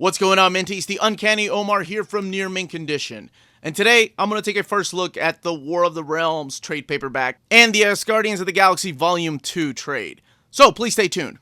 What's going on, Minties? The Uncanny Omar here from Near Mint Condition. And today, I'm going to take a first look at the War of the Realms trade paperback and the Asgardians of the Galaxy Volume 2 trade. So, please stay tuned.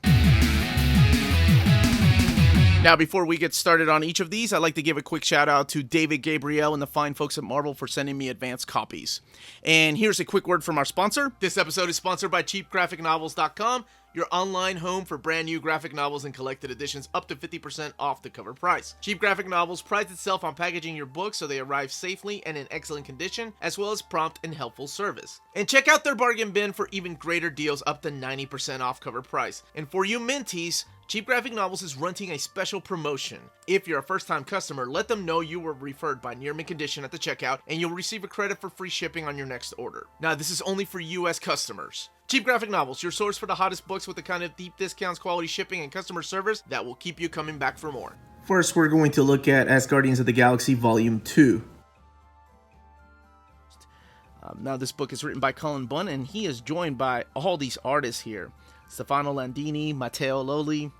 Now, before we get started on each of these, I'd like to give a quick shout out to David Gabriel and the fine folks at Marvel for sending me advanced copies. And here's a quick word from our sponsor. This episode is sponsored by CheapGraphicNovels.com, your online home for brand new graphic novels and collected editions up to 50% off the cover price. Cheap Graphic Novels prides itself on packaging your books so they arrive safely and in excellent condition, as well as prompt and helpful service. And check out their bargain bin for even greater deals up to 90% off cover price. And for you Minties, Cheap Graphic Novels is running a special promotion. If you're a first-time customer, let them know you were referred by Near Mint Condition at the checkout, and you'll receive a credit for free shipping on your next order. Now, this is only for U.S. customers. Cheap Graphic Novels, your source for the hottest books with the kind of deep discounts, quality shipping, and customer service that will keep you coming back for more. First, we're going to look at Asgardians of the Galaxy Volume 2. Now, this book is written by Cullen Bunn, and he is joined by all these artists here. Stefano Landini, Matteo Loli.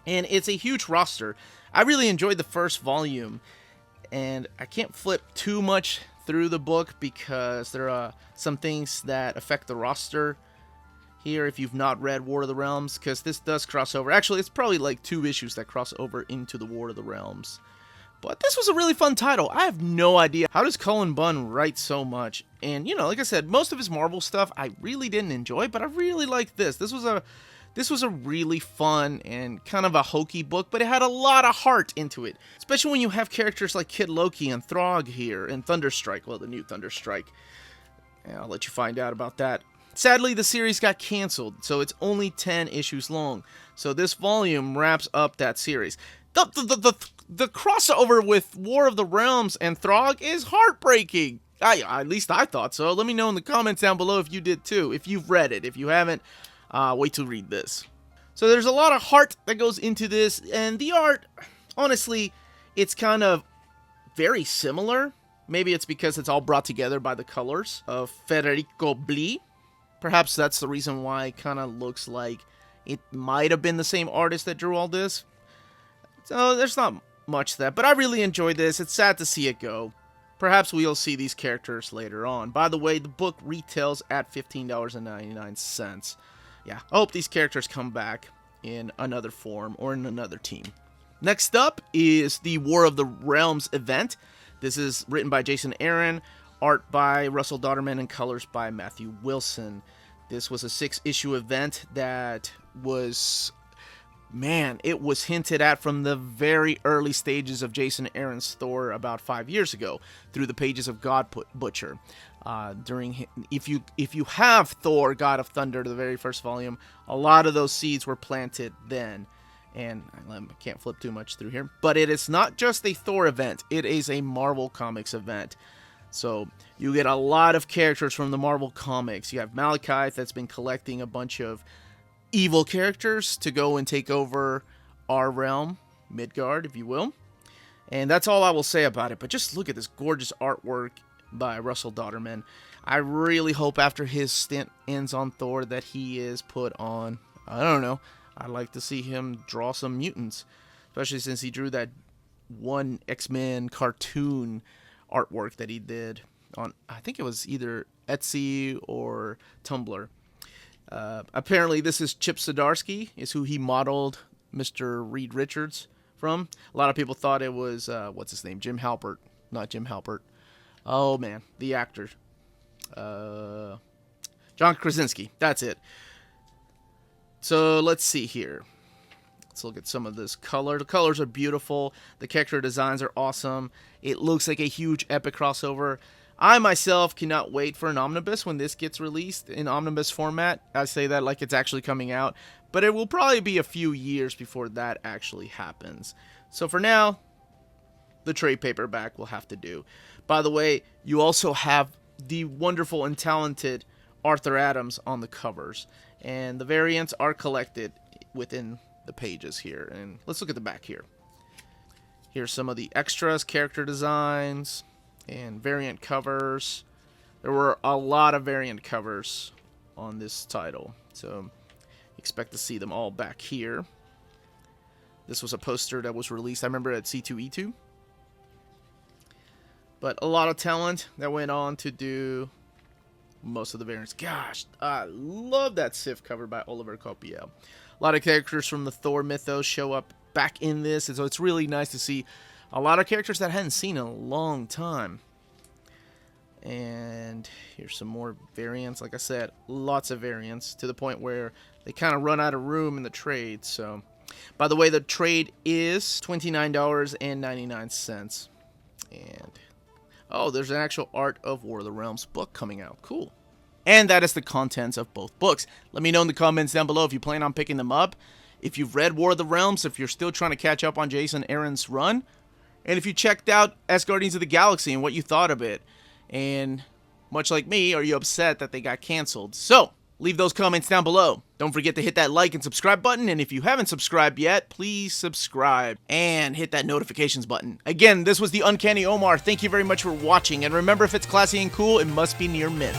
And it's a huge roster. I really enjoyed the first volume, and I can't flip too much through the book because there are some things that affect the roster here if you've not read War of the Realms, because this does cross over. Actually, it's probably like 2 issues that cross over into the War of the Realms. But this was a really fun title. I have no idea. How does Cullen Bunn write so much? And, you know, like I said, most of his Marvel stuff I really didn't enjoy, but I really liked this. This was a really fun and kind of a hokey book, but it had a lot of heart into it. Especially when you have characters like Kid Loki and Throg here, and Thunderstrike, well, the new Thunderstrike. And I'll let you find out about that. Sadly, the series got canceled, so it's only 10 issues long. So this volume wraps up that series. The crossover with War of the Realms and Throg is heartbreaking. At least I thought so. Let me know in the comments down below if you did too. If you've read it. If you haven't, wait to read this. So there's a lot of heart that goes into this, and the art, honestly, it's kind of very similar. Maybe it's because it's all brought together by the colors of Federico Bli. Perhaps that's the reason why it kind of looks like it might have been the same artist that drew all this. So there's not much to that, but I really enjoyed this. It's sad to see it go. Perhaps we'll see these characters later on. By the way, the book retails at $15.99. Yeah, I hope these characters come back in another form or in another team. Next up is the War of the Realms event. This is written by Jason Aaron, art by Russell Dodderman, and colors by Matthew Wilson. This was a 6-issue event that was, it was hinted at from the very early stages of Jason Aaron's Thor about 5 years ago through the pages of God Butcher. If you have Thor, God of Thunder, the very first volume, a lot of those seeds were planted then. And I can't flip too much through here, but it is not just a Thor event, it is a Marvel Comics event. So you get a lot of characters from the Marvel Comics. You have Malekith that's been collecting a bunch of evil characters to go and take over our realm, Midgard, if you will. And that's all I will say about it, but just look at this gorgeous artwork by Russell Dodderman. I really hope after his stint ends on Thor that he is put on, I don't know, I'd like to see him draw some mutants, especially since he drew that one X-Men cartoon artwork that he did on, I think it was either Etsy or Tumblr. Apparently this is Chip Zdarsky, is who he modeled Mr. Reed Richards from. A lot of people thought it was, what's his name, Jim Halpert. Not Jim Halpert. Oh man, the actor. John Krasinski, that's it. So let's see here. Let's look at some of this color. The colors are beautiful. The character designs are awesome. It looks like a huge epic crossover. I myself cannot wait for an omnibus when this gets released in omnibus format. I say that like it's actually coming out, but it will probably be a few years before that actually happens. So for now, the trade paperback will have to do. By the way, you also have the wonderful and talented Arthur Adams on the covers, and the variants are collected within the pages here. And let's look at the back here. Here's some of the extras, character designs, and variant covers. There were a lot of variant covers on this title, so expect to see them all back here. This was a poster that was released, I remember, at C2E2. But a lot of talent that went on to do most of the variants. Gosh, I love that Sif cover by Oliver Copiel. A lot of characters from the Thor mythos show up back in this, and so it's really nice to see a lot of characters that I hadn't seen in a long time. And here's some more variants. Like I said, lots of variants to the point where they kind of run out of room in the trade. So, by the way, the trade is $29.99. And oh, there's an actual Art of War of the Realms book coming out. Cool. And that is the contents of both books. Let me know in the comments down below if you plan on picking them up, if you've read War of the Realms, if you're still trying to catch up on Jason Aaron's run, and if you checked out Asgardians of the Galaxy and what you thought of it. And much like me, are you upset that they got canceled? So, leave those comments down below. Don't forget to hit that like and subscribe button, and if you haven't subscribed yet, please subscribe and hit that notifications button. Again, this was the Uncanny Omar. Thank you very much for watching, and remember, if it's classy and cool, it must be near mint.